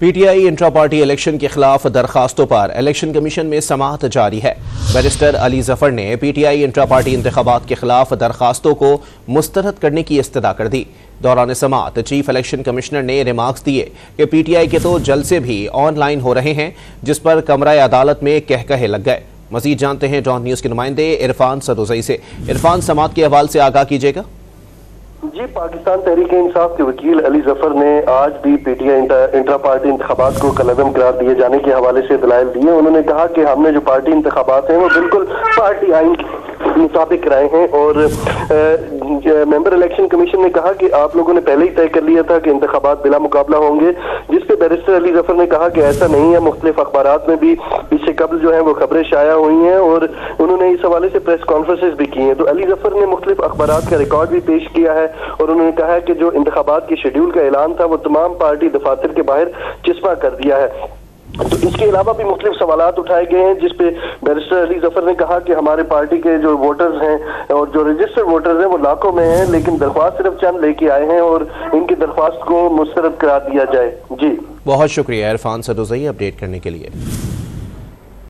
PTI intra party election के खिलाफ दरखास्तों पर इलेक्शन कमीशन में समाअत जारी है। बैरिस्टर अली जफर ने पीटीआई इंट्रा पार्टी इंतखाबात के खिलाफ दरखास्तों को मुस्तरद करने की इस्तदा कर दी। दौरान समाअत चीफ इलेक्शन कमिश्नर ने रिमार्क्स दिए कि पीटीआई के तो जलसे भी ऑनलाइन हो रहे हैं, जिस पर कमरा अदालत में कहकहे लग गए। मजीद जानते हैं डॉन न्यूज के नुमाइंदे इरफान सदोजई से। इरफान, समाअत के हवाले से आगाह कीजिएगा। जी, पाकिस्तान तहरीक इंसाफ के वकील अली जफर ने आज भी पीटीआई इंट्रा पार्टी इंतखाबात को कलअदम करार दिए जाने के हवाले से दलाइल दिए। उन्होंने कहा कि हमने जो पार्टी इंतखाबात हैं वो बिल्कुल पार्टी आइन के मुताबिक कराए हैं और मेंबर इलेक्शन कमीशन ने कहा कि आप लोगों ने पहले ही तय कर लिया था कि इंतखाबात बिला मुकाबला होंगे, जिस पे बैरिस्टर अली जफर ने कहा कि ऐसा नहीं है। मुख्तलिफ अखबारात में भी इससे कबल जो है वो खबरें शाया हुई हैं और उन्होंने इस हवाले से प्रेस कॉन्फ्रेंसेस भी की हैं। तो अली जफर ने मुख्तलिफ अखबारात का रिकॉर्ड भी पेश किया है और उन्होंने कहा है कि जो इंतखाबात के शेड्यूल का ऐलान था वो तमाम पार्टी दफातर के बाहर चिस्पा कर दिया है। तो इसके अलावा भी मुख्तलिफ सवालात उठाए गए हैं, जिसपे बैरिस्टर अली जफर ने कहा कि हमारे पार्टी के जो वोटर्स हैं और जो रजिस्टर्ड वोटर्स हैं वो लाखों में हैं, लेकिन दरख्वास्त सिर्फ चंद लेके आए हैं और इनकी दरख्वास्त को मुस्तरद करा दिया जाए। जी, बहुत शुक्रिया इरफान सदोजई अपडेट करने के लिए।